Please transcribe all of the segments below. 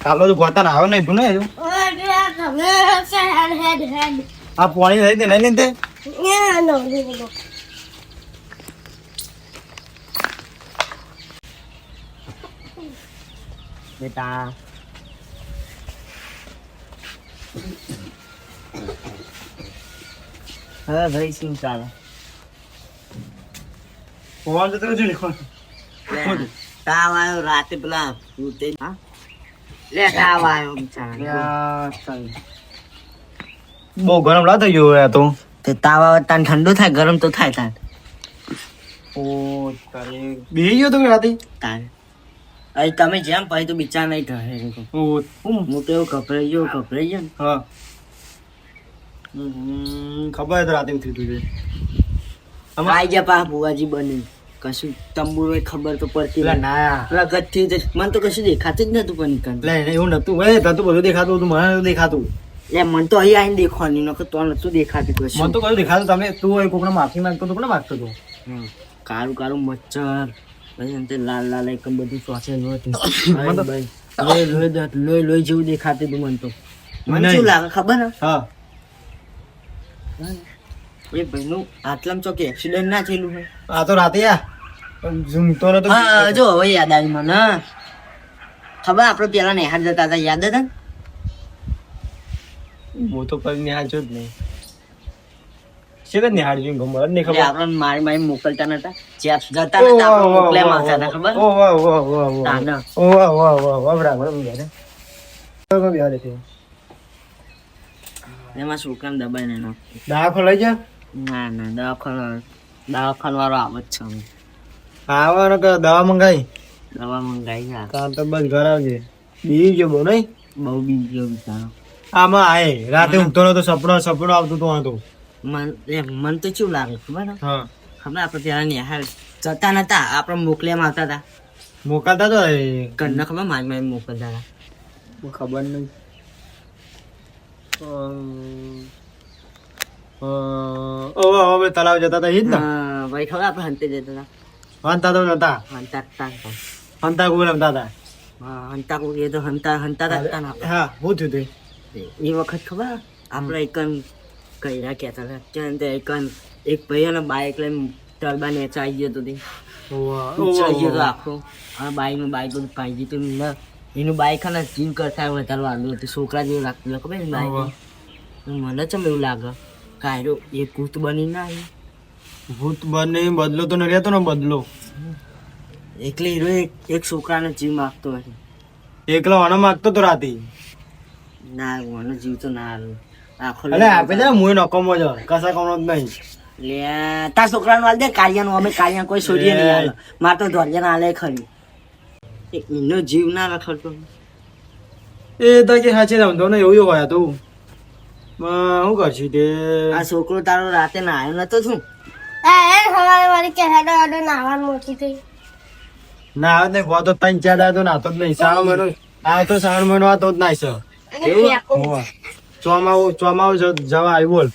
કાલો તો ગોતા ના આવે નહીં તું ને આ પાણી લઈ દે લઈ લે તે બેટા હા ભાઈ શું ચાલે ફોન તો જો લીખો તાવ આવ્યો રાતે પેલા ઉતે હા લે તાવ આવ્યો બિચારા બહુ ગરમ લાગે ગયો યાર તો તે તાવ આવે તાન ઠંડુ થાય ગરમ તો થાય તાન ઓ તારે બેહી ગયો તો રાતે તાન અહીં તમે જેમ પછી તો બિચાર નહીં થાય ઓ હું તો એવું ગભરાઈ ગયો ને હા ખબર તો રાતે ઉતરી તું આઈ ગયા પા બુવાજી બની કશું તંબુ ખબર તો પડતી ના પેલા ગચ્છી મને તો કશું દેખાતું જ નતું પણ એટલે એવું નતું ભાઈ તતું બધું દેખાતું હતું મને નતું દેખાતું એટલે મને તો અહીં આવીને દેખવાની નકર તો નતું દેખાતું કશું મને તો કયું દેખાતું તમે તું કોકને માફી માંગતો તો કોને માગતો હતો કાળું કાળું મચ્છર પછી અંતે લાલ લાલ એકમ બધું ચોસેલું હતું લોહી જેવું દેખાતું હતું મને તો મને શું લાગે ખબર ને હા એ ભાઈનું આટલામાં ચોકે એક્સિડન્ટ ના થયેલું હોય આ તો રાતે ઝૂમતો નતો હા જો હવે યાદ આવી મને ખબર આપણે પેલા નેહાર જતા હતા યાદ હતા હું તો કઈ નિહાળ છો જ નહીં છે કે નિહાળ જોઈને ખબર નહીં ખબર આપણે મારી મારી મોકલતા નતા જ્યાં જતા નતા આપણે મોકલ્યા આવતા હતા ખબર ઓ વાહ વાહ વાહ તાના ઓ વાહ વાહ વાહ વાહ બરાબર બરાબર તો બિહાર છે એમાં છોકરાને દબાઈને નાખ દાખલો લઈ જા ના ના દવાખાન વાળો આવે જ છે અમે આવવાનો કે દવા મંગાઈ દવા મંગાઈ છે કામ તો બસ ઘર આવજે બી ગયો બહુ નહીં બહુ બીજો બિચારો આમાં આય રાતે ઊંઘતો નતો સપનો આવતું તો હતું મન તો શું લાગે ખબર ને હા ખબર આપણે ત્યાં નિહાળ જતા નતા આપણે મોકલ્યામાં આવતા હતા મોકલતા તો ઘરના ખબર મારી મારી મોકલતા હતા ખબર નહીં હવે તલાવ જતા હતા ઈ જ ને હા ભાઈ ખબર આપણે હંતે જતા હતા હંતા તો નતા હંતા કુલ રમતા હતા હંતા કો એ તો હંતા હતા ને આપણે હા હું થયું તે એ વખત ખબર આપણે એકન કઈરા કહેતા હતા ત્યાં તે એકન એક ભાઈ અને બાઇક લઈને ટરબા નેચા આવી ગયો હતો તે ઊંચાઈ ગયો હતો આખો આ બાઈકનું બાઇક બધું પાઈ ગયું હતું એનું બાઇક ને જીમ કરતા વધારે વાંધો હતું છોકરા જેવું લાગતું ખબર ને બાઇક મને ચમ એવું લાગે કાયરો એ ભૂત બની ના ભૂત બને બદલો તો ન રહેતો ને બદલો એટલે હીરો એક છોકરાને જીવ માગતો નથી એકલો આનો માગતો તો રાતે ના મને જીવ તો ના આવ્યો આખો અલે આપે દે મુય નકોમો જ કસા કોનો જ નહીં લે તાર છોકરાનું હાલ દે કાળિયાનું અમે કાળિયા કોઈ છોડીએ નહીં હાલ માર તો ધોરિયા ના હાલે ખરી એનો જીવ ના રખડતો એ તો કે સાચે રમતો ને એવું હોય તું શું કરશું તે આ છોકરો તારો રાતે ના આવ્યો નતો શું ના આવે ને તો 3-4 દાડા તો નાતો જ નહીં શ્રાવણ મહિનો આ તો શ્રાવણ મહિનો આ તો જ નાય છે ચોમાવું જવા આવી બોલ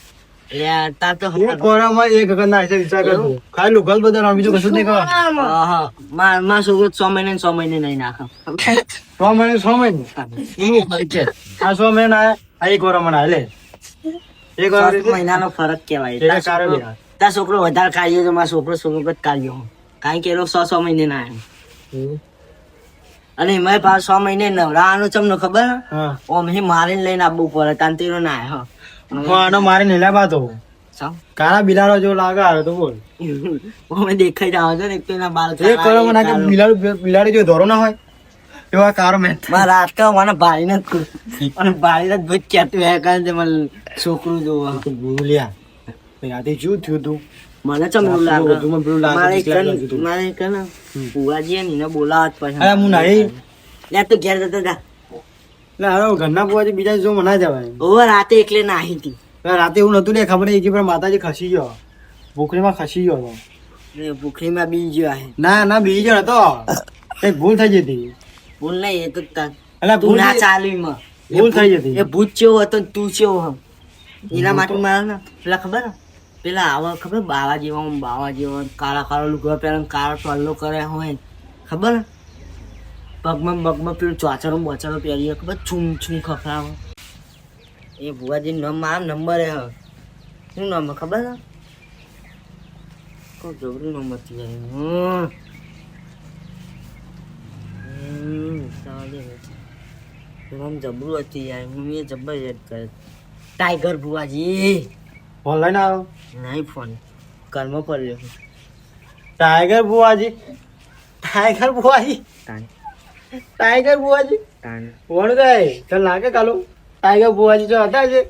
તાર તો કોરામાં એક વખત નાય છે વિચાર કરજો ખાલી લુગલ બધા બીજું કશું જ નહીં કરવાનું માર છોકરો 6 મહિને નહીં નાખે 6 મહિને 6 મહિને આ 6 મહિના આ એક વાર મને હાલે એક વાર મહિનાનો ફરક કેવાય એટલે કારણ તાર છોકરો વધારે કાઢ્યો તો મારો છોકરો કાઢ્યો કારણ કે એ લોકો 6 મહિને ના આવ્યો અને એમાં પાછ 6 મહિને નવરાવાનું ચમનો ખબર ઓમ હી મારીને લઈને આવવું પડે તાંતીરો ના આવ્યો આનો મારી ને લાબા તો કાળા બિલાડો જો લાગે તો બોલ ઓમે દેખાઈ જાવ છો ને એક તો એના બાલ એક કરો મને કે બિલાડી જો ધોરો ના હોય એવા કારો મેં મારા રાત કા મને બાળીને અને બાળીને જ કહેતું હે કારણ કે મને છોકરું જોવા બોલ્યા રાતે શું થયું તું મને ચમ એવું લાગે મારે કને પુવાજી ને બોલાવત પછી અરે હું નહીં લે તો ઘેર જતો જા લે હવે ઘરના પુવાજી બીજા જો મના જવાય ઓ રાતે એકલે નાહી હતી રાતે એવું નતું લે ખબર નહીં પણ માતાજી ખસી ગયો ભૂખરીમાં ખસી ગયો ભૂખરીમાં બી ગયો ના ના બી ગયો હતો કઈ ભૂલ થઈ જતી ભૂલ નહીં એ તો અલા તું ના ચાલી માં ભૂલ થઈ જતી એ ભૂત ચેવો હતો તું ચેવો હમ એના માટે મારે ને પેલા ખબર પેલા આવા ખબર બાવા જેવા કાળા કાળા લુગડા પહેરે કાળો ટોલ્લો કરે હોય ખબર ને? પગમાં પેલું ચોચરો બોચરો પહેરીએ ખબર છૂમ ખખડાવે એ ભુવાજી મારા નંબર હે શું નામ ખબર ને કોઈ જબરું નંબર થી જબરું હતી યાર હું એ જબર યાદ કરે ટાઈગર ભુવાજી ફોન લઈને આવ્યો નહીં ફોન ઘરમાં પડ્યો ટાઈગર બુઆજી કોણ ગઈ ચાલ લાગે કાલો ટાઈગર બુઆજી જો હતા છે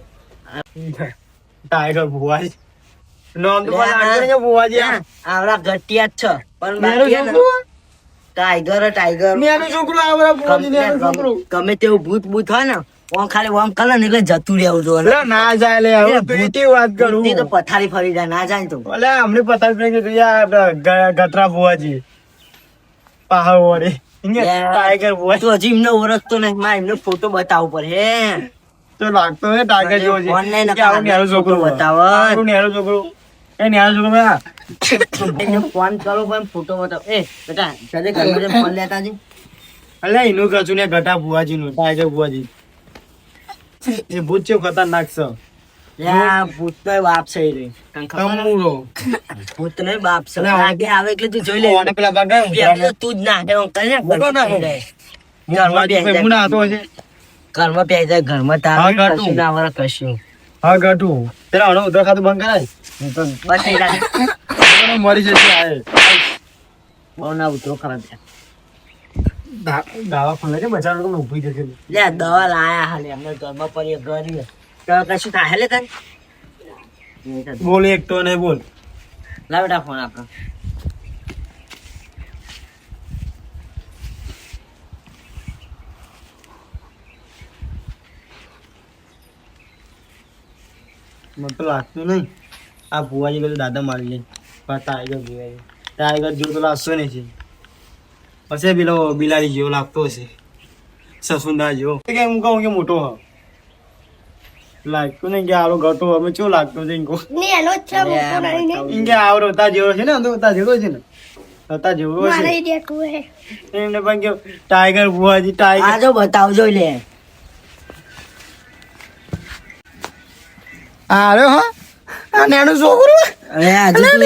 ટાઈગર બુઆજી નામ તો પણ લાગે છે બુઆજી આવડા ઘટિયા જ છે પણ મેરું બાકી હે ને, છોકરું ટાઈગર મેરું છોકરું આવડા બુઆજી મેરું છોકરું ગમે તેવું ભૂત હોય ને ઓમ ખાલી ઓમ કરે ને એટલે જતું રહેવું જોઈએ લે ના જાય લે હવે પેટી વાત કરું ભૂતની તો પથારી ફરી જાય ના જાય ને તું ઓલે અમને પતા પડી કે યાર ગતરા બુઆજી પહાડ વળી ટાઈગર બુઆજી તું હજી એમને ઓળખતો નહીં મારે એમનો ફોટો બતાવવો પડે હે તો લાગતો હે ટાઈગર જેવો છે Online કે આવું નેરો છોકરો બતાવો. આવું નેરો છોકરો એ નેરો છોકરો મેં એને ફોન કરો પણ ફોટો બતાવો એ બેટા જલ્દી ઘરમાં જઈને ફોન લેતા જી અલે એનું કશું ને ઘટા બુઆજી નું ટાઈગર બુઆજી એ ભૂત છે ખતરનાક છે લે આ ભૂતનો બાપ છે એ રે. તને ખબર ને? તમુરો ભૂતનો બાપ છે અલે આગે આવે એટલે તું જોઈ લે ઓને પેલા બાગા પેલો તું જ ના દે હું કરીને મોટો ના હો. ઘરમાં બેસી જાય. મુના હતો છે ઘરમાં બેસી જાય ઘરમાં હા, તારે ગાટું. કશું ના આવડે કશું હા ગટુ તેરા હણો ઉધર ખાતું બંધ કરાય બસ થઈ જાય મરી જશે આય બહુ ના ઉતરો ખરાબ છે દાવા ફોન લેજે બચારો તો ઊભી જશે લે દવા લાયા હાલે અમને ઘરમાં પડી ગરી તો કશું થાય લે તને બોલ એક તો નહીં બોલ લા બેટા ફોન આપણો મને તો લાગતું નહીં આ ભુવાજી બધું દાદા મારી લે પણ ટાઈગર જેવો તો લાગતો નહીં છે પછી પેલો બિલાડી જેવો લાગતો હશે સસુંદા જેવો કે હું કહું કે મોટો હ લાગતું નહીં કે આરો ઘટો અમે ચો લાગતો છે ઇનકો ઇનકે આવરો તા જેવો છે ને તો તા જેવો છે ને તા જેવો છે એમને પણ કે ટાઈગર ભુવાજી ટાઈગર આ જો બતાવજો લે આરો હા આ નાનું છોકરું અરે આજે તું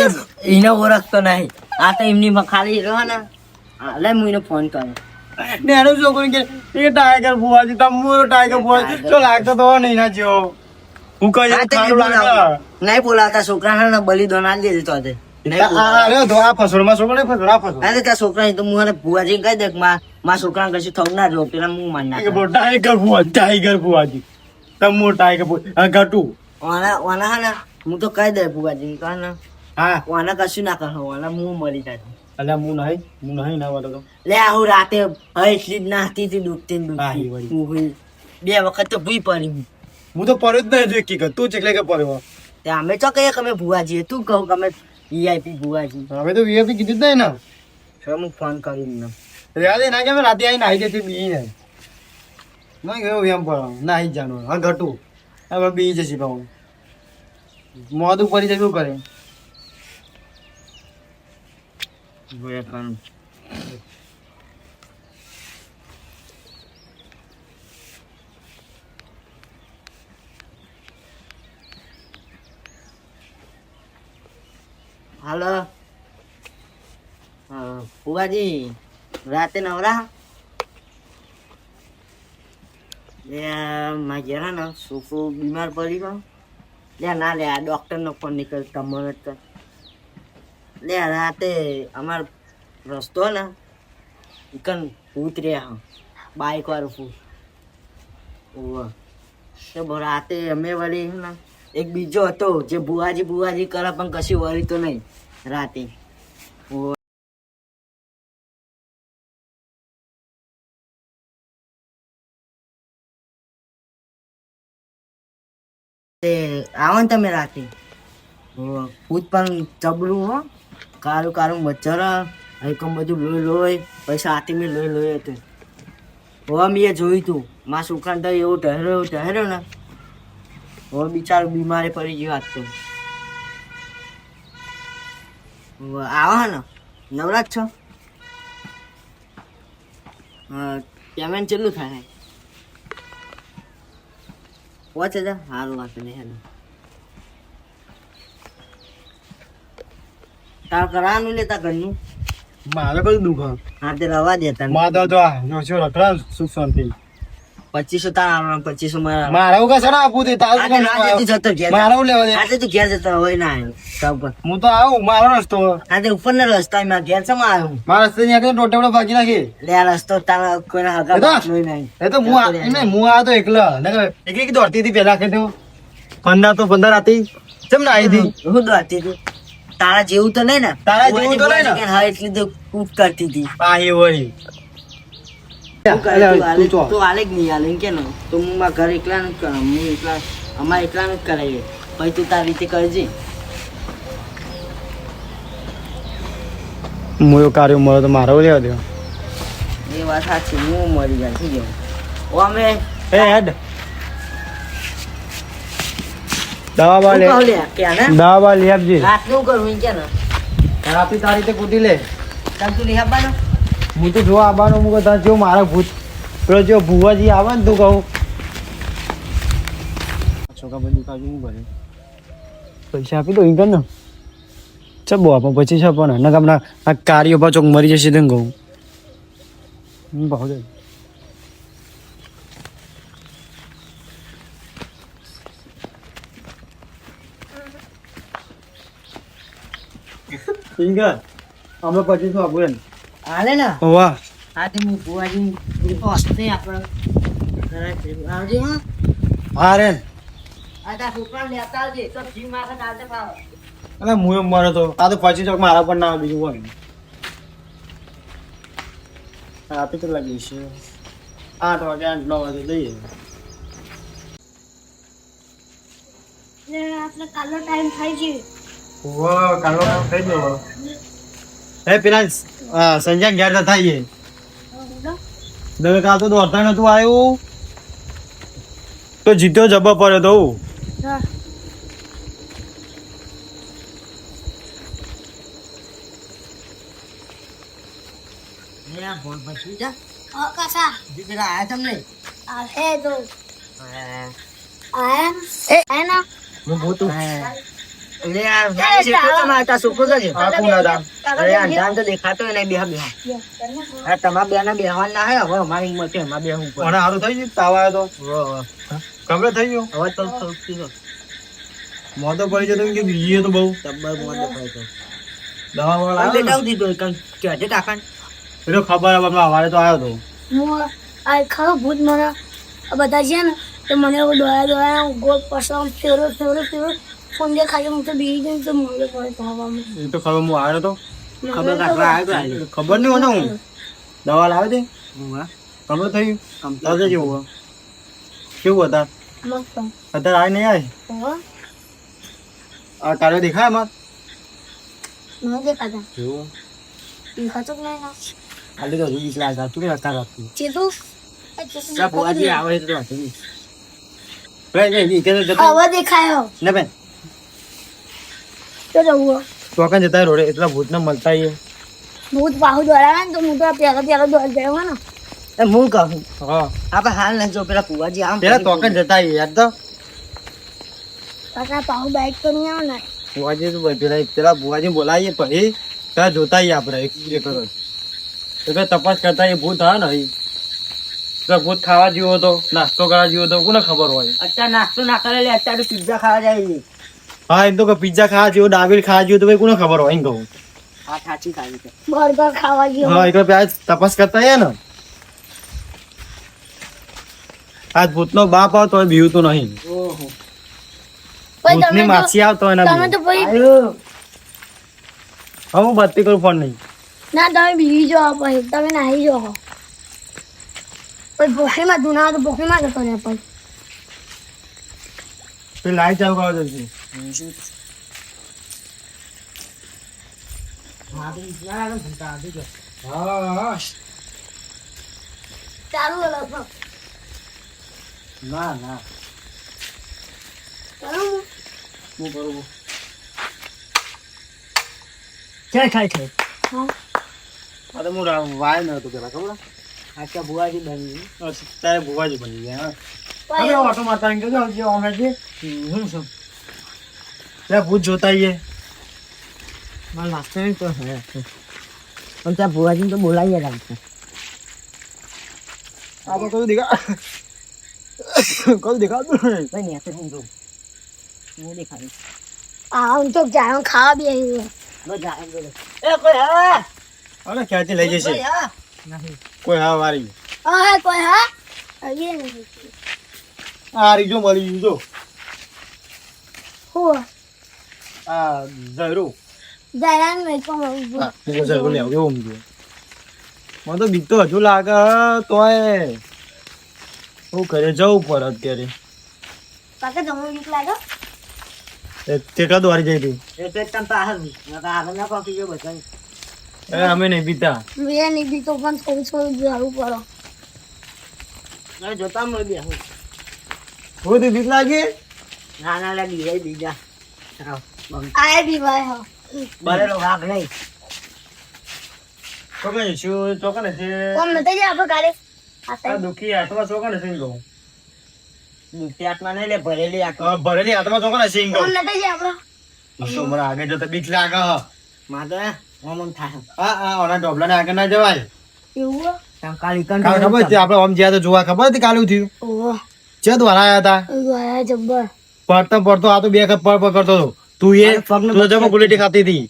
એને ઓળખતો નહીં આ તો એમની માં ખાલી રહ્યો ને લે હું એને ફોન કરું નાનું છોકરું કે એ ટાઈગર ભુવાજી તમરો ટાઈગર ભુવાજી તો લાગતો તો નહીં ના જેવો હું કહી આ તો ખારું લાગે નહીં બોલાવતા છોકરાને બલિદાન આપી દેજો તો આજે નહીં બોલાવતા. અરે તો આ ફસોડમાં છોકરો નહીં ફસોડ આ ફસોડ અરે ત્યાં છોકરા તો હું ભુવાજી કહી દે મારા છોકરાને કશું થવું ના જો પેલા હું માન કે બોલ ટાઈગર ભુવાજી તમો ટાઈગર ભુવાજી આ ઘટુ ઓના હા ને હું તો કહી દે ભુવાજી કહે ને હા ઓના કશું ના કરો ઓના હું મરી જાય અલ્યા હું નહીં ના વાતો તો લે હું રાતે એટલી જ નાહતી હતી ડૂબતી ને હા, એ ડૂબતી હું બે વખત તો ભૂઈ પડી હું તો પડ્યો જ નહીં જોઈ કે તું ચેકલે કે પડ્યો તે અમે તો કહીએ કે અમે ભુવાજી તું કહું કે અમે વીઆઈપી ભુવાજી હવે તો વીઆઈપી કીધું જ નહીં ને હવે હું ફોન કરીને યાદ ના કે રાતે આવીને આવી જતી બી ને મેં ગયો એમ પડો ના જ જાણો હા ઘટુ હવે બી જશે પાઉં મોઢું પડી જાય શું કરે હાલો ભુવાજી રાતે નવરા લે મારા ઘેર હે ને છોકરો બીમાર પડી ગયો લે ના લે આ ડૉક્ટરનો ફોન નીકળતા મને તો લે રાતે અમાર રસ્તો ને ઇકન ભૂત રહ્યા બાઈક વાળું ભૂત ઓવા તો રાતે અમે વળી ને એક બીજો હતો જે બુવાજી કરે પણ કશી વળી તો નહીં રાતે ઓવા આવો ને તમે રાતે ભૂત પણ જબરું હો કારું મચ્છર હલકમ બધું લોહી પૈસા હાથી મેં લોહી હતું હવે મેં જોયું તું મારા છોકરાને તો એવો ઠહેર્યો ને હવે બિચારો બીમારી પડી ગયો આજ તો આવો હે ને નવરાજ છો પેમેન્ટ કેટલું થાય 5000 સારું વાંધો નહીં હેને તાર કરવાનું લેતા ઘરનું મારે કયું દુઃખ હા તે રવા દેતા માતા તો આ જો છો રખડા સુખ શાંતિ 2500 તાર 2500 મારા મારા ઉગા સડા આપું તે તારું આજે ના જતી જતો ઘેર મારા હું લેવા દે આજે તું ઘેર જતો હોય ના આવ્યો સૌ પર હું તો આવું મારો રસ્તો આજે ઉપરના રસ્તા માં ઘેર સમા આવ્યો મારા રસ્તે ત્યાં ટોટેવડો ભાગી નાખી લે આ રસ્તો તારા કોઈના હગા એ તો- બાપનું નહીં એ તો હું આ તો એકલા એક દોડતી હતી પેલા કે તો 15 હતી કેમ ના આવી હતી હું દોડતી હતી તારા જેવું તો નહીં ને તારા જેવું તો નહીં ને? હા એટલી તો કૂક કરતી હતી આ એ વળી તું કરે, તું હાલે તું ચો. તું હાલે જ નહીં હાલે એમ કે ને તો હું મારા ઘર એકલા નથી કરા હું એકલા અમારે એકલા નથી કરાવીએ પછી તું તારી રીતે કરજે મોયો કાર્યો મળે તો મારો લેવા દો એ વાત સાચી હું મરી જાય શું કેવું ઓ અમે એ હેડ દવા બા લે શું કહું લે કે ને દવા બા લઈ આપજે રાતનું કરું એમ કે ને આપી તારી રીતે કૂદી લે તાર તું લઈ આપવાનો હું તો જો આવવાનો હું કહું જો મારા ભૂત પેલો જો ભુવાજી આવે ને તું કહું છોકરા બધું કાજુ હું ભરે પૈસા આપી દો ઇન્કમ ને ચબો આપો પછી છાપવાના ના હમણાં આ કાર્યો પાછો મરી જશે તેમ કહું ભાવ દે ઇન્કમ અમે પછી શું આપું એમ હાલે ને વાહ હા તે હું બુવાજી હસ્તે આપણે આવજે હા હા રે આ તાર છોકરા લેતા આવજે તો જી મારે ચાલતે ફાવે અરે હું એમ મારો તો આ તો પછી ચોક મારા પણ ના આવે બીજું કોઈ આપી તો લાગી છે 8 વાગે 9 વાગે દઈએ આપણે કાલનો ટાઈમ થાય છે વાહ કાલો થઈ ગયો હે પેલા સંજય ઘેર તો થાય દવે કાલ તો દોડતા નતું આવ્યું તો જીત્યો જબ્બા પડ્યો તો હા લે આ ફોન પછી જા કાકા જી પેલા આયા તમને આ હે તો હા આયા ના હું ભૂતું લે આ જાણી છે તો તમારા તા છોકરો તો છે આ કોણ હતા અરે આ જાન તો દેખાતો નહીં બેહા બેહા આ તમારા બેના બેહવાન ના હે હવે અમારી ઉંમર છે અમારે બેહવું પડે અને સારું થઈ ગયું તાવ આવ્યો તો કમરે થઈ ગયો હવે તો સૌથી તો મોતો પડી જતો કે બીજી તો બહુ ડબ્બર મોઢે પડે તો દવા વાળા આ બેટા ઉધી તો કન કે કાકાને પેલો ખબર હવે હવારે તો આવ્યો તો હું આ ખરો ભૂત મને આ બધા છે ને તો મને એવું દોયા ગોળ પસંદ ફેરો ફોન દેખાય હું તો બીજી ગઈ તો મને પડે થવામાં એ તો ખબર હું આવ્યો તો ખબર કાકડા આવ્યો ખબર નહીં હોતો હું દવા લાવે તે હું હા કમરે થઈ ગયું તાજે જેવું કેવું હતા મસ્ત અત્યારે આ નહીં આવે હો આ તારે દેખાય એમાં મને દેખાતા એવું દેખાતો જ નહીં ના ખાલી તો હજુ 20 લાખ તું કે રસ્તા રાખતું ચેતું સા ભોવાજી આવે તો હતું હવે દેખાયો ને બેન તો જવું ચોકન જતા રોડે એટલા ભૂત ને મળતા આવીએ ભૂત બાહુ દોડાવે ને તો હું તો પેલા દોડ ગયો ને એ હું કહું હા આપણે હાલ નહીં જો પેલા ભુવાજી આમ પેલા ચોકન જતા આવીએ યાદ તો કાકા બાહુ બાઈક તો નહીં આવે ને ભુવાજી તો પેલા ભુવાજી બોલાવીએ પછી ત્યાં જોતા આવીએ આપણે એક કરો તો પેલા તપાસ કરતા આવીએ ભૂત હા ને પેલા ભૂત ખાવા જેવો હતો નાસ્તો કરવા જેવો હતો કોને ખબર હોય અત્યારે નાસ્તો ના કરે લે અત્યારે પિઝા ખાવા જાય હા એમ તો કે પિઝા ખાવા જેવો ડાબેલ ખાવા જેવો તો ભાઈ કોને ખબર હોય એમ કહું આ સાચી ખાવી છે બર્ગર ખાવા ગયો હા એટલે પેલા તપાસ કરતા આવીએ ને આજ ભૂતનો બાપ આવતો હોય બીવતો નહીં ઓહો પછી ભૂતની તમે માસી આવતો હોય તમે ને તો પછી આયો હા હું બત્તી કરું ફોન નહીં ના તમે બીજી જાઓ પછી તમે નાહી જાઓ પછી પોખરીમાં ધૂના તો પોખરીમાં જતો રહે પછી તે લાઈટ ચાલુ કરવા જશે હા ચાલુ લગભગ ના ના ચાલુ હું કરું ચાલ ખાય છે હા આ તો હું વાય ન હતો પેલા ખબર આખા ભુવાજી બની તારે ભુવાજી બની ગયા ભાઈ, હવે ઓટો મારતા એમ કહેજો જે અમે જે હું શું લે ભૂત જોતા આઈએ મને લાગતો નહીં તો હે પણ ત્યાં ભુવાજીને તો બોલાવીએ રાખશે આ તો કયું દેખા કયું દેખાતું નહીં ભાઈ ને તો હું જોઉં હું દેખાડીશ આ હું તો જાણો ખાવા બી આવી બસ જાય બોલે એ કોઈ હા અરે ક્યાંથી લઈ જશે કોઈ હા નહીં કોઈ હા વારી હા કોઈ હા આવીએ ને આ રીજો મળી ગયું જો હું આ ઝરું જયરાન મેં પણ હા હું ઝરું લેવું એવું સમજો મને તો બીક તો હજુ લાગે તોય શું કરે જવું પડે અત્યારે પાકે તમને બીક લાગે કેટલા દ્વારી જઈ હતી એ પેટ તમ પાહર નકા આગળ ના પાકી ગયો બધા એ અમે નહીં બીતા મેં નહીં બી તો પણ થોડું થોડું જવું પડો ના જોતા મળે બે હું હું તો બીક લાગી ના ના લાગી એ બીજા આવ બમ આય બી ભાઈ હા બરેલો વાઘ નહીં કોમે શું ચોકને છે કોમ નથી જાય આપણે કાલે આ આ સાઈડ દુખી હાથમાં ચોકને છે કહું પેટમાં નહીં લે ભરેલી આખો ભરેલી હાથમાં ચોકને છે કોમ કહું નથી જાય આપણે તો મને આગળ જતા બીક લાગે મારે ઓમન થાય હા હા ઓના ડોબલાને આગળ ના જવાય એવું હો? તમ કાલી કન કાલે ખબર હતી આપણે આમ જ્યાં તો જોવા ખબર હતી કાલું થયું ઓહો છે દ્વારા આયા હતા એવું આયા જબ્બર પડતો પડતો આ તો બે વખત પડ પડ કરતો હતો તું એ પગને તું જમા ગુલેટી ખાતી હતી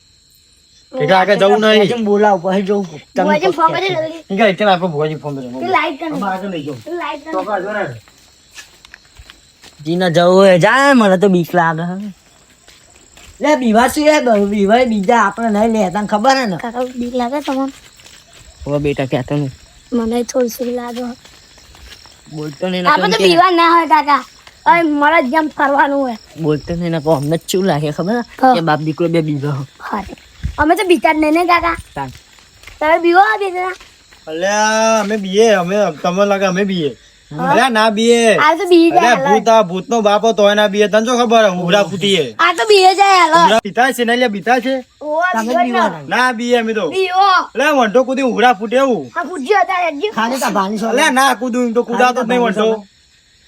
એટલે આગળ જવું નહીં કેમ બોલાવ પછી જવું ભુવાજી ફોન કરી જલ્દી ઠીક છે એટલે આપણે ભુવાજી ફોન તું કર્યો લાઈટ કર આગળ લઈ જાઉં તું લાઈટ કર ચોકા જો ને જીના જવું હોય જાય મને તો બીક લાગે લે બીવા છે બીવા બીજા આપણે નહીં લેતા ખબર હે ને કાકા બીક લાગે તમને ઓ બેટા કહેતો નહીં મને થોડી થોડી લાગે બોલતો નહીં આપણે તો પીવા ના હોય કાકા અરે મારા જેમ ફરવાનું હોય બોલતો નહીં ને અમને જ શું લાગે ખબર હે? હા. કે બાપ દીકરો બે બીજો હારે અમે તો બીતા જ નહીં ને કાકા તાન તમે બીવો આ બીજા અલ્યા અમે બીએ અમે તમને લાગે અમે બીએ અલ્યા ના બીએ આ તો બી જાય અલ્યા ભૂત આ ભૂતનો બાપો તોય ના બીએ તને શું ખબર ઉભરા ફૂટીએ આ તો બીએ જાય હાલો ઉભરા પીતા છે ને અલ્યા બીતા છે ઓ તમે બીવો બીવા ના. ના બીએ અમે તો બીવો અલ્યા વંટો કુદી ઉભરા ફૂટે એવું આ પૂછ્યો હતા હજી ખાલી તા ભાની સોલે અલ્યા ના કૂદું એમ તો કૂદાતો જ નહીં વંટો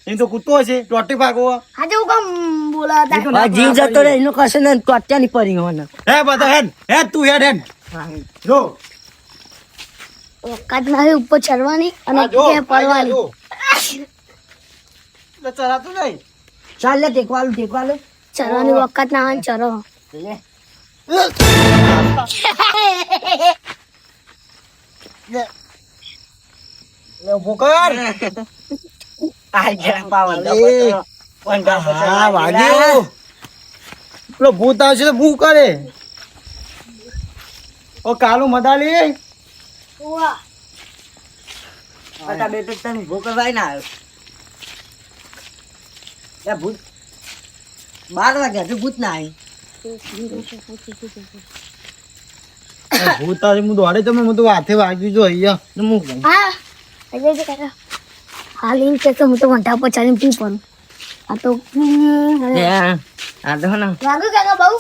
એમ તો કૂદતો હશે ટોટી પાકો આજે હું કેમ બોલાવતા જીવ જતો રહે એનો કશે ને ટોટ્યા નહીં પડી હોવાના હે બધા હેડ હેડ તું હેડ હેડ જો ઓકાત નથી ઉપર ચડવાની અને આ જો, નીચે પડવાની આ જો. એટલે ચરાતું નહીં ચાલ લે ટેકવાલું ચડવાની વખત ના આવે ને ચરો લે લે ઉભો કર આઈ ગયા પાવન હા વાગ્યું પેલો ભૂત આવશે તો ભૂ કરે ઓ કાલું મદાલી વાહ આટા બેટો તને ભૂખ ભાઈ ના આવ્યો લે ભૂત 12 વાગ્યા તો ભૂત ના આવી ભૂત આવે હું દોડે તમે હું તો હાથે વાગ્યું જો અહીંયા ને મૂક ભાઈ હા આજે જે કાકા હાલીન કે તો હું તો વંટા પર ચાલીને પી પડું આ તો લે આ તો ના વાગુ કાકા બહુ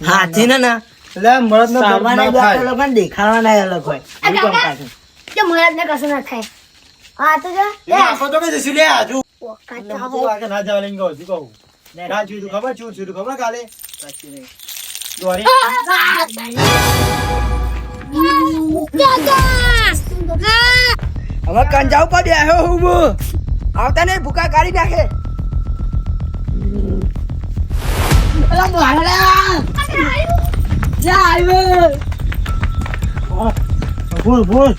હાથી ને ના એટલે મળદ નો સામાન ના થાય અલગ પણ દેખાવાના અલગ હોય આ કાકા કે મરદ ને કશું ના થાય હા તો જો એ આખો તો કે જસી લે આજુ ઓકાત એટલે હું તો વાગે ના જવા લઈને ગયો છું કહું ના છું ખબર છું ખબર કાલે દોરી હવે કંજાવ પર બેહ્યો હું આવતા નહીં ભૂકા કાઢી નાખે અલા મારા જા આવ્યો બોલ બોલ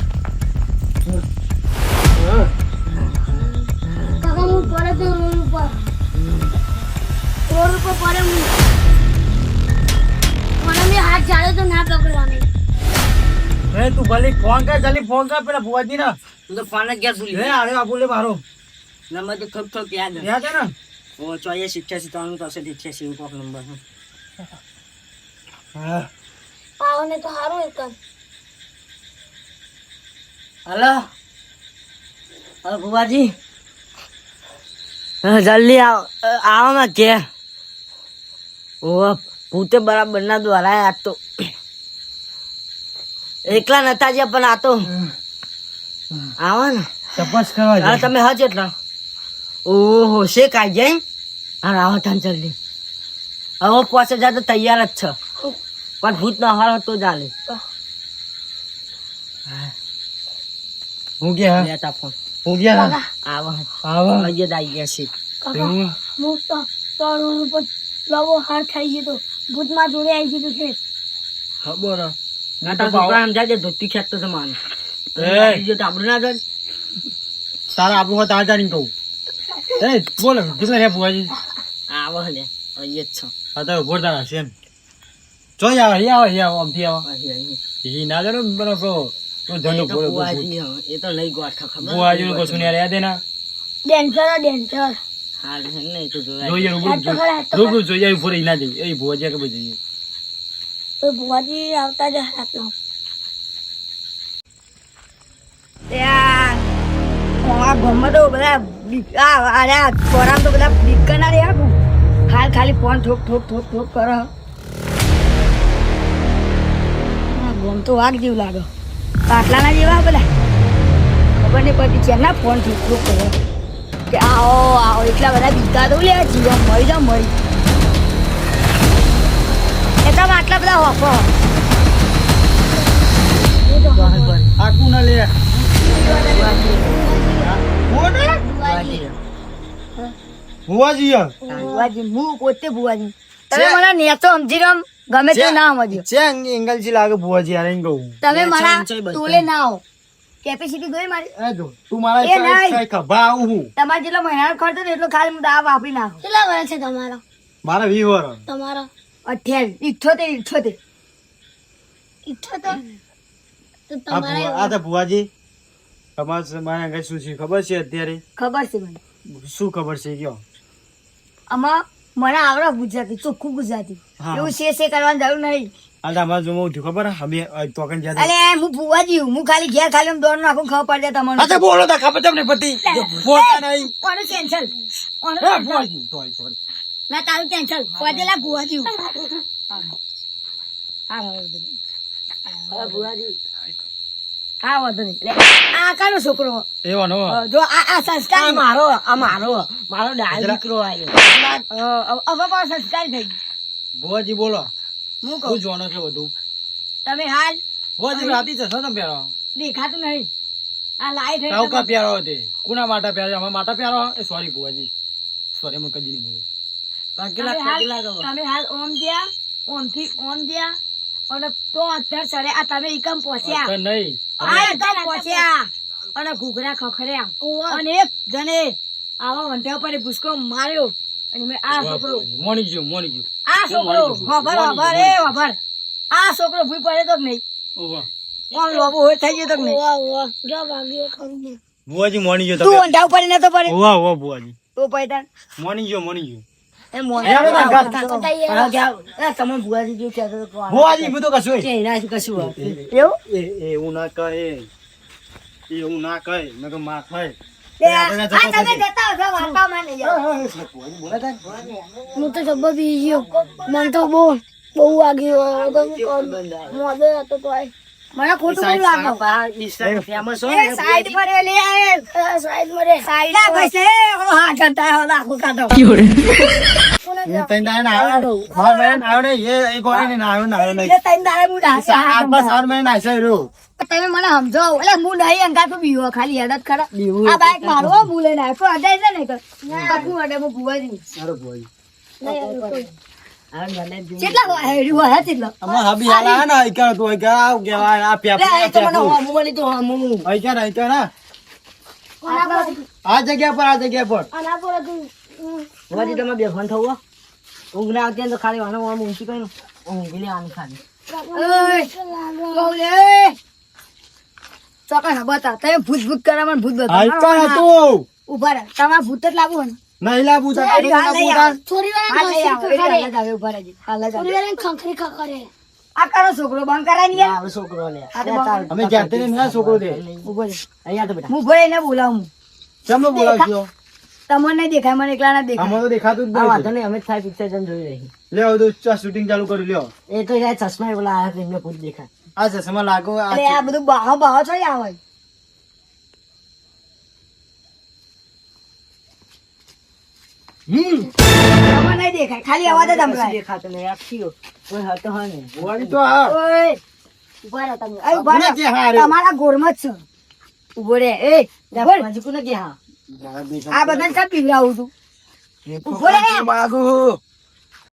કાકા હું પડે તો રોડ ઉપર પડે હું મને મેં હાથ ચાલે તો ના પકડવાની હે તું ભલે ફોન કર જલ્દી ફોન કર પેલા ભુવાજી ના તું તો ફોન જ ગયા ભૂલી હે આરે બાપુ લે મારો નંબર તો થોક થોક યાદ યાદ હે ને ઓ 84 ત્રણ તો 88 કોક નંબર હા આવો ને તો સારું એક હલો હલો ભુવાજી જલ્દી આવો માં કે ઓ ભૂતે બરાબર ના દ્વારા આજ તો એકલા નતા જ્યાં પણ આ તો આવો ને તપાસ કરવા હા તમે હજ એટલા ઓહો શેક આવી જાય એમ? હા આવો તાન જલ્દી હવે 5000 તો તૈયાર જ છે પણ ભૂત ના હાર તો ચાલે હું ગયા લેતા ફોન હું ગયા કાકા આવો આવો અહીંયા જ આવી ગયા છે કાકા હું તો તારું ઉપર લવો હાર થઈ ગયો તો ભૂતમાં જોડે આવી ગયું છે ખબર આ તો છોકરા સમજાય છે ધોતી ખેંચતો છે માને આપણું ના થાય તારા આપણું હોત આ જાણી કહું એ બોલો કેટલા રે બુઆજી આવો લે અહીંયા જ છો હા તો ઉભો તારા છે એમ જોઈ આવો આમથી આવો એ ના જાણો બરાબર તો જંડો એ તો બોલો બુઆજી હો, એ તો લઈ ગોઠા ખબર બુઆજી નું કશું નહીં યાદ એના ડેન્સર હા ને એ તો જોયા જોઈએ રૂબરૂ જોઈએ ઉપર ના જઈએ એ બુઆજી કે જઈએ તો ભુવાજી આવતા જ રાતનો ગમે તો બધા ફોરામ તો બધા બીકના રે ખાલી ફોન ઠોક ઠોક ઠોક ઠોક કરો ગમ તો વાઘ જેવું લાગે પાટલાના જેવા બધા ખબર નહીં પડતી છે ના ફોન ઠોક ઠોક કરો કે આવો આવો એટલા બધા બીકા તો લે જીવન મળી જાવ મળી એ તો આટલા બધા હોફો આકું ના લે બુઆજી ભુવાજી હું પોતે ભુવાજી તમે મને નેચો સમજી રહ્યો ગમે તે ના સમજ્યો છે એંગલ થી લાગે બુઆજી યાર એમ કહું તમે મારા ટોલે ના આવો કેપેસિટી જોઈ મારી એ જો તું મારા એ નહીં. કઈ ખભા આવું હું તમારે જેટલો મહિનાનો ખર્ચો ને એટલો ખાલી હું દાવા વાપરી નાખું કેટલા વર્ષ છે તમારા મારા 20 વર્ષ તમારા 78 78 તો આ તમારા તો બુઆજી તમારે મારા આગળ શું છે ખબર છે અત્યારે ખબર છે મને શું ખબર છે કયો આમાં મને આવડે ગુજરાતી ચોખ્ખું ગુજરાતી હા. એવું છે કરવાની જરૂર નહીં આ તો અમારે જોમાં ઉઠ્યું ખબર અમે તોકન જ્યાં અરે હું ભુવાજી હું ખાલી ઘેર ખાલી આમ દોડ નાખું ખબર પડે તમને અચ્છા બોલો તો ખબર તમને પતિ બોલતા નહીં કોનું કેન્સલ કોનું હે cancel? બુઆજી sorry. ના તારું કેન્સલ પજેલા ભુવાજી હા ભુવાજી હા વાંધો નહીં લે, આ કાનો છોકરો એવો નો જો આ સંસ્કાર મારો ડાળ દીકરો આવ્યો હવે મારો સંસ્કાર થઈ ગયો બુઆજી બોલો હું શું કહું જોવાનો છે બધું તમે હાલ બુઆજી રાતી છે તમે પ્યારો દેખાતું નહીં આ લાઈટ કાઉ કા પ્યારો હતી કુના માટા પ્યારો અમારા માટા પ્યારો એ સોરી બુઆજી સોરી મને કદી નહીં બોલું તમે હાલ ઓમ જ્યા ઓમ થી ઓમ જ્યા અને તો અત્યારે સરે આ તમે ઈકમ પહોંચ્યા અત્યારે નહીં આ એકદમ પહોંચ્યા અને ઘૂઘરા ખખડ્યા અને એક જણે આવા વંઠા પર ભૂસકો માર્યો અને મેં આ છોકરો મોની ગયો આ છોકરો વભર આ છોકરો ભૂઈ પડે તો નહીં ઓહો ઓમ લોબો હોય થઈ ગયો તો નહીં વાહ વાહ જો વાગ્યો ખરું બુઆજી મોની ગયો તું વંઠા ઉપર ન તો પડે ઓહો ઓહો બુઆજી તો પડે મોની ગયો એ મોને યાર, તમે ભુવાજી જો કહેતો તો કોણ? બુઆજી હું તો કશું કે એનાથી કશું હોય. એવું એવું ના કહે એવું ના કહે મેં તો માં થાય લે, આ તમે જતા હશો વાર્તામાં નહીં જાઓ. હું તો જબ્બર બી ગયો મને તો બહુ વાગ્યું મોડે હતો તો મને ખોટું બહુ લાગે. ફેમસ એ સાઈડ પર એ લે, સાઈડ મરે સાઈડ ના પૈસે, ઓલો હાથ જતા હોય, ઓલો આખું કાઢો. હું તઈ દાડે આવ્યો માર મેં આવ્યો ને એ કોઈ ને આવ્યો નહીં એટલે તઈને દાડે હું ડાસે હાથ આજ બસ સંભાળું. આર મેં નાખ્યો રહ્યો તમે મને સમજાવો. એટલે હું નહીં અંગા તો બીવો ખાલી યાદ જ ખરા. આ બાઈક મારો હો, હું લઈને આવ્યો. કોઈ અડાય છે ને કર. કશું અડે, હું ભુવાજી. સારો બુઆજી કેટલા હેડી હોય કેટલા? અમાર હાબી હાલ આ ના આઈકા તો આઈકા આવ કેવાય આ લે, એ તો મને પ્યા હમું મળી તો હમું. આઈકા ના આ જગ્યા પર આના પર હતું ભુવાજી તમે બેભાન થવું હો. ઊંઘ ના આવતી હોય તો ખાલી વાનો આમ ઊંચી કરીને ઊંઘી લેવાની ખાલી. ચોક્કસ બતા તમે ભૂત ભૂત કરવા મને ભૂત આઈકા બતાવો. હતું ઉભા રહે. તમારે ભૂત જ લાવવું હોય ને? નહીં લાવું તો હાલ લઈ આવો. થોડી હાલ વાર લઈ આવો. એટલે હાલ જ આવે, ઉભા રહેજો. હાલ જ આવે. થોડી વાર ખંખરી ખખરે આ કરો છોકરો બંધ કરાય ને યાર. છોકરો લે આ તો બંધ. અમે જાતે ને ના છોકરો દે ઉભો રહે. અહીંયા તો બેટા. હું ભરે એને બોલાવું. ચમનો બોલાવજો તમને નહીં દેખાય, મને એકલા ના દેખાય. આમાં તો દેખાતું જ આ વાંધો નહીં નહીં, અમે જ થાય પિક્ચર જોઈ રહી. લે હવે તો શૂટિંગ ચાલુ કરી લ્યો એ તો યાર ચશ્મા એ બોલા આવ્યા તો એમને ભૂત દેખાય. આ ચશ્મા લાગો અરે આ બધું બાહો બાહો થઈ આવે આમાં નહીં દેખાય ખાલી અવાજ જ સંભળાય. દેખાતો નહીં આખી કોઈ હતો હા ને વળી તો આ ઓય ઉભા રહો તમે. ઓય, ઉભા રહો. કોને કે હા રે? તમારા ગોળમાં જ છે ઉભો રે એ બોલ. હજુ કોને કે હા આ બધાને કાં પીવડાવું છું ઉભો રે માગું